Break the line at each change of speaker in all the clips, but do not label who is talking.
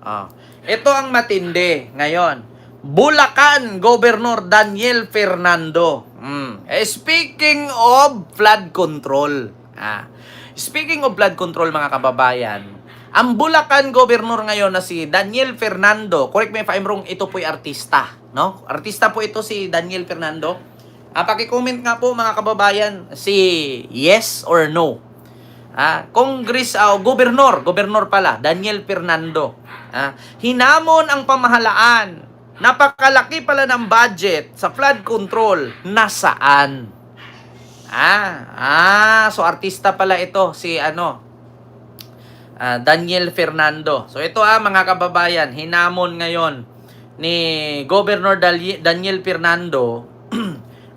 Ah. Ito ang matindi ngayon. Bulacan Governor Daniel Fernando. Speaking of flood control. Speaking of flood control mga kababayan, ang Bulacan Governor ngayon na si Daniel Fernando, correct me if I'm wrong, ito po'y artista, no? Artista po ito si Daniel Fernando. Paki-comment nga po mga kababayan si yes or no. Gobernor pala, Daniel Fernando. Hinamon ang pamahalaan. Napakalaki pala ng budget sa flood control. Nasaan? So artista pala ito si Daniel Fernando. So ito mga kababayan, hinamon ngayon ni Governor Daniel Fernando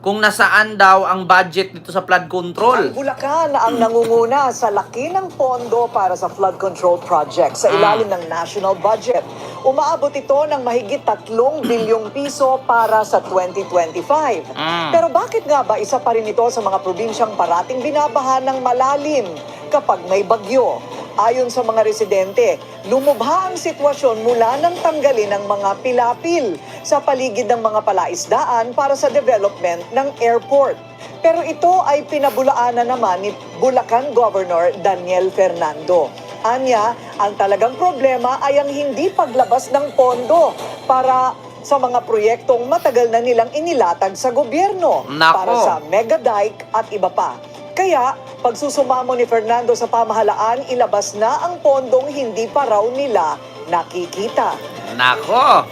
kung nasaan daw ang budget dito sa flood control.
Ang Bulacan ang nangunguna sa laki ng pondo para sa flood control project sa ilalim ng national budget. Umaabot ito ng mahigit 3 bilyong piso para sa 2025. Pero bakit nga ba isa pa rin ito sa mga probinsyang parating binabaha ng malalim kapag may bagyo? Ayon sa mga residente, lumubha ang sitwasyon mula nang tanggalin ang mga pilapil sa paligid ng mga palaisdaan para sa development ng airport. Pero ito ay pinabulaanan naman ni Bulacan Governor Daniel Fernando. Anya, ang talagang problema ay ang hindi paglabas ng pondo para sa mga proyektong matagal na nilang inilatag sa gobyerno.
Nako.
Para sa mega dike at iba pa. Kaya, pagsusumamo ni Fernando sa pamahalaan, ilabas na ang pondong hindi pa raw nila nakikita.
Nako!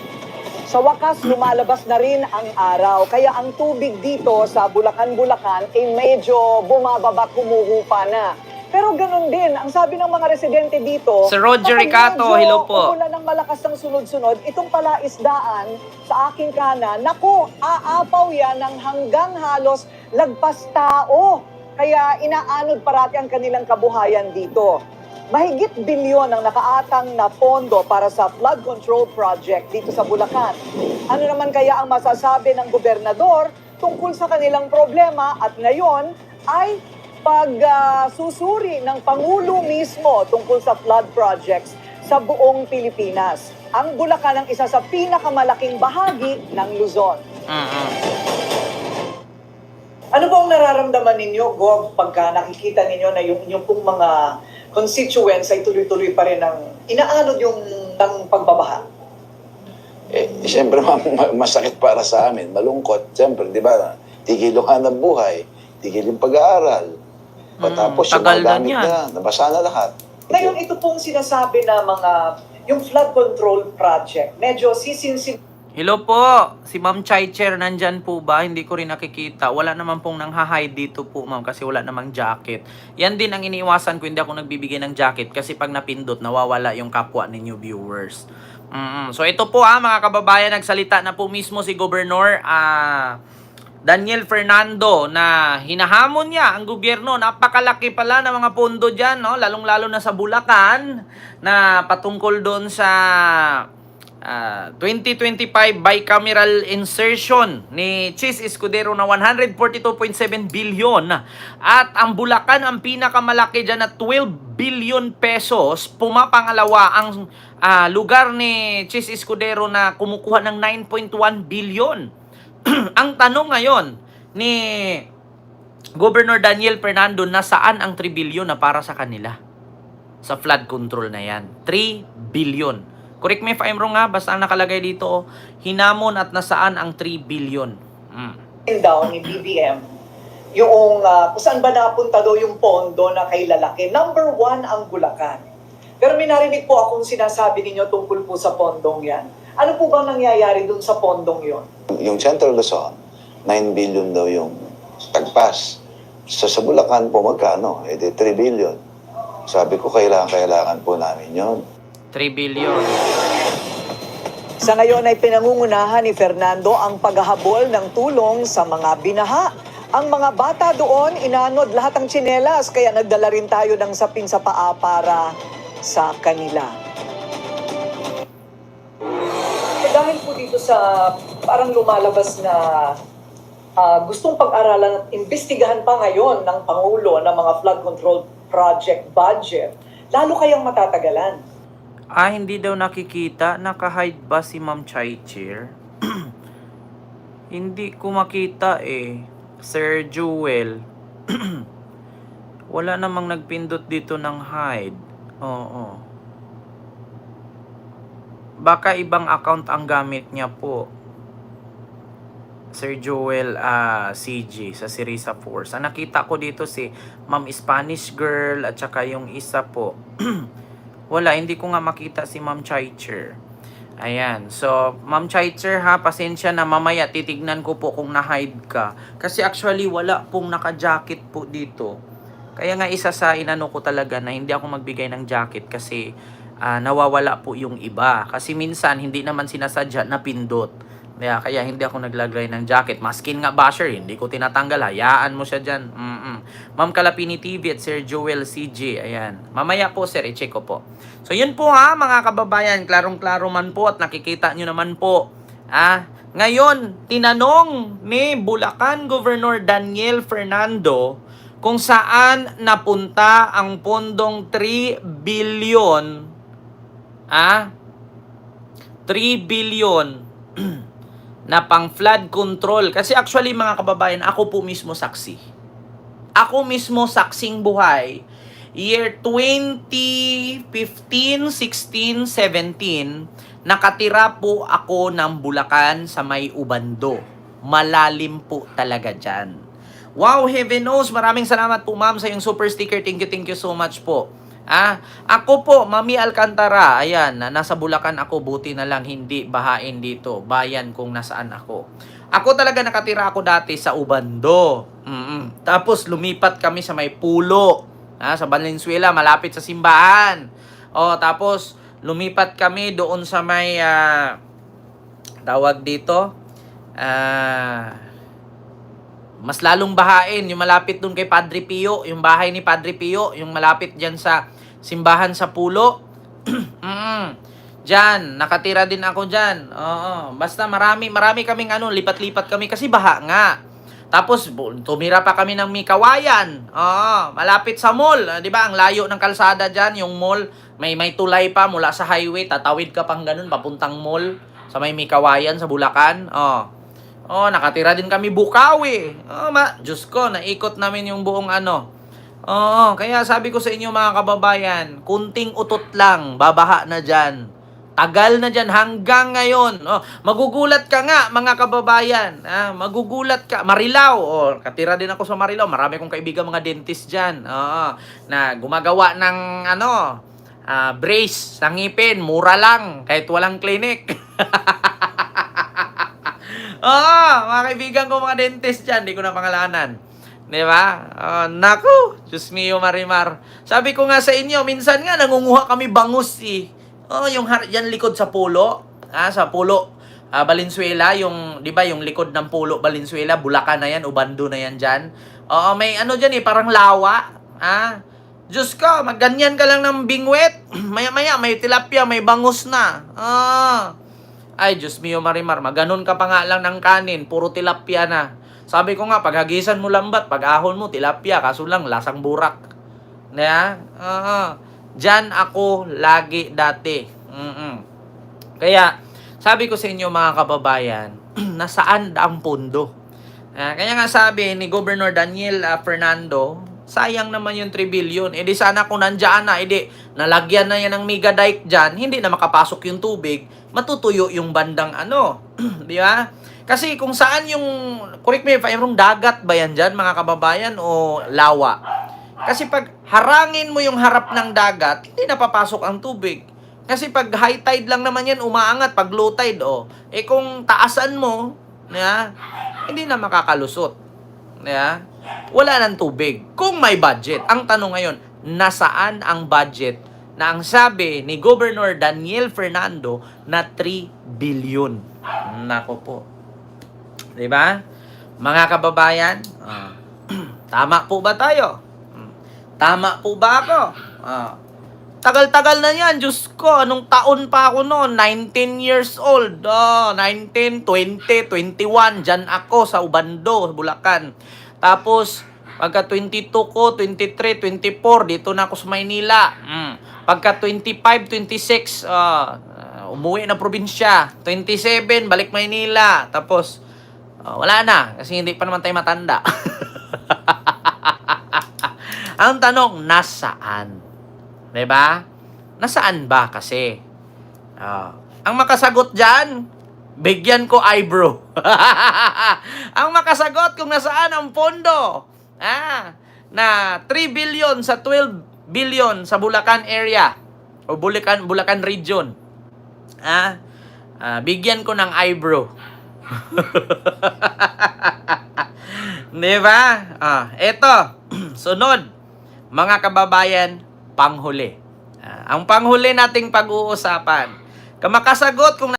Sa wakas, lumalabas na rin ang araw. Kaya ang tubig dito sa Bulacan ay medyo bumababa, kumuhupa na. Pero ganun din, ang sabi ng mga residente dito,
Sir Roger
kapag
Ricato,
medyo
hello po.
umulan ng malakas ng sunod-sunod, itong palaisdaan sa aking kanan, naku, aapaw yan ng hanggang halos lagpas tao. Kaya inaanod parati ang kanilang kabuhayan dito. Mahigit bilyon ang nakaatang na pondo para sa flood control project dito sa Bulacan. Ano naman kaya ang masasabi ng gobernador tungkol sa kanilang problema at ngayon ay pagsusuri ng Pangulo mismo tungkol sa flood projects sa buong Pilipinas. Ang Bulacan ang isa sa pinakamalaking bahagi ng Luzon. Ano po ang nararamdaman ninyo, Gov, pagka nakikita ninyo na yung pong mga constituents ay tuloy-tuloy pa rin ng inaanod yung ng pagbabaha?
Siyempre, masakit para sa amin, malungkot. Siyempre, di ba, tigil yung hanap buhay, tigil yung pag-aaral. Patapos yung mga gamit na, nabasa na lahat.
Ngayon, ito pong sinasabi na yung flood control project, medyo sisinsin.
Hello po, si Ma'am Chaicher, nandyan po ba? Hindi ko rin nakikita. Wala naman pong nang-hide dito po, ma'am, kasi wala namang jacket. Yan din ang iniiwasan ko, hindi ako nagbibigay ng jacket kasi pag napindot, nawawala yung kapwa ninyo viewers. So ito po mga kababayan, nagsalita na po mismo si Governor Daniel Fernando na hinahamon niya ang gobyerno. Napakalaki pala ng mga pondo dyan, no? Lalong-lalo na sa Bulacan na patungkol doon sa 2025 bicameral insertion ni Chis Escudero na 142.7 billion at ang Bulacan ang pinakamalaki dyan na 12 billion pesos. Pumapangalawa ang lugar ni Chis Escudero na kumukuha ng 9.1 billion. Ang tanong ngayon ni Governor Daniel Fernando, nasaan ang 3 billion na para sa kanila sa flood control na yan? 3 billion. Correct me if I'm wrong basta ang nakalagay dito, hinamon at nasaan ang 3 billion.
Down ni BBM, yung kung saan ba napunta daw yung pondo na kay lalaki. Number 1 ang Bulacan. Pero may narinig po akong sinasabi ninyo tungkol po sa pondong yan. Ano po bang nangyayari dun sa pondong yon?
Yung Central Luzon, 9 billion daw yung tagpas. Sa Bulacan po magkano? 3 billion. Sabi ko, kailangan po namin yon.
3 billion.
Sa ngayon ay pinangungunahan ni Fernando ang paghahabol ng tulong sa mga binaha. Ang mga bata doon, inanod lahat ang tsinelas, kaya nagdala rin tayo ng sapin sa paa para sa kanila. Dahil po dito sa parang lumalabas na gustong pag-aralan at imbestigahan pa ngayon ng Pangulo ng mga flood control project budget, lalo kayang matatagalan.
Hindi daw nakikita. Naka-hide ba si Ma'am Chaichir? Hindi ko makita eh. Sir Jewel. Wala namang nagpindot dito ng hide. Oo. Baka ibang account ang gamit niya po. Sir Joel CG sa Sirisa Force. Ang nakita ko dito si Ma'am Spanish Girl at saka yung isa po. Wala, hindi ko nga makita si Ma'am Chaicher. Ayan. So, Ma'am Chaicher ha, pasensya na, mamaya titignan ko po kung na-hide ka. Kasi actually wala pong naka-jacket po dito. Kaya nga isa sa inano ko talaga na hindi ako magbigay ng jacket kasi nawawala po yung iba. Kasi minsan hindi naman sinasadya na pindot. Kaya hindi ako naglagay ng jacket. Maskin nga basher, hindi ko tinatanggal. Hayaan mo siya dyan. Ma'am Kalapini TV at Sir Joel CG. Ayan. Mamaya po sir, i-check ko po. So yun po ha mga kababayan. Klarong-klaro man po at nakikita nyo naman po. Ngayon, tinanong ni Bulacan Governor Daniel Fernando kung saan napunta ang pondong 3 billion 3 billion na pang flood control. Kasi actually mga kababayan, ako po mismo saksi. Ako mismo saksing buhay. Year 2015, 16, 17, nakatira po ako ng Bulacan sa may Ubando. Malalim po talaga dyan. Wow, heaven knows. Maraming salamat po ma'am sa yung super sticker. Thank you so much po. Ako po, Mami Alcantara, ayan, nasa Bulacan ako, buti na lang hindi bahain dito, bayan kung nasaan ako. Ako talaga nakatira ako dati sa Ubando. Tapos lumipat kami sa may Pulo, sa Valenzuela, malapit sa simbahan. Tapos lumipat kami doon sa may, tawag dito, mas lalong bahain, yung malapit doon kay Padre Pio, yung bahay ni Padre Pio, yung malapit dyan sa simbahan sa Pulo. Dyan, nakatira din ako dyan. Basta marami kaming lipat-lipat kami kasi baha nga. Tapos tumira pa kami ng Mikawayan. Malapit sa mall, 'di ba? Ang layo ng kalsada dyan, yung mall, may tulay pa mula sa highway, tatawid ka pang ganun papuntang mall sa may Mikawayan sa Bulacan. Nakatira din kami Bukawi. Diyos ko, naikot namin yung buong kaya sabi ko sa inyo mga kababayan, kunting utot lang, babaha na dyan. Tagal na dyan hanggang ngayon. Magugulat ka nga mga kababayan. Magugulat ka. Marilao. Katira din ako sa Marilao. Marami kong kaibigan mga dentist dyan. Na gumagawa ng brace sa ngipin. Mura lang. Kahit walang clinic. Mga kaibigan ko mga dentist dyan, hindi ko na pangalanan. Diba? Naku, Diyos mio Marimar. Sabi ko nga sa inyo, minsan nga nangunguha kami bangus yan likod sa Pulo. Sa Pulo, Valenzuela, yung, di ba, yung likod ng Pulo, Valenzuela, Bulacan na yan, Ubando na yan dyan. May dyan parang lawa. Diyos ko, magganyan ka lang ng bingwet. Maya-maya, may tilapia, may bangus na. Ay, Diyos mio Marimar, maganon ka pa nga lang ng kanin, puro tilapia na. Sabi ko nga, paghagisan mo lambat, pag-ahon mo, tilapia, kaso lang, lasang burak. Diyan ako lagi dati. Kaya, sabi ko sa inyo mga kababayan, nasaan ang pondo? Kaya nga sabi ni Governor Daniel Fernando, sayang naman yung 3 billion. Di sana kung nandiyan na, nalagyan na yan ng mega dike dyan, hindi na makapasok yung tubig, matutuyo yung bandang di ba? Kasi kung saan yung, correct me if I'm wrong, dagat ba yan dyan mga kababayan o lawa? Kasi pag harangin mo yung harap ng dagat, hindi na papasok ang tubig. Kasi pag high tide lang naman yan, umaangat. Pag low tide, kung taasan mo, hindi na makakalusot. Wala ng tubig. Kung may budget. Ang tanong ngayon, nasaan ang budget na ang sabi ni Governor Daniel Fernando na 3 billion? Nako po. Diba? Mga kababayan, tama po ba tayo? Tama po ba ako? Tagal-tagal na yan. Diyos ko, anong taon pa ako noon? 19 years old. 19, 20, 21. Diyan ako sa Ubando, Bulacan. Tapos, pagka 22 ko, 23, 24, dito na ako sa Maynila. Pagka 25, 26, umuwi na probinsya. 27, balik Maynila. Tapos, wala na. Kasi hindi pa naman tayo matanda. Ang tanong, nasaan? Diba? Nasaan ba kasi? Ang makasagot dyan, bigyan ko eyebrow. Ang makasagot kung nasaan ang pondo na 3 billion sa 12 billion sa Bulacan area o Bulacan region. Bigyan ko ng eyebrow. Diba? Eto, sunod. Mga kababayan, panghuli. Ang panghuli nating pag-uusapan. Kung makasagot kung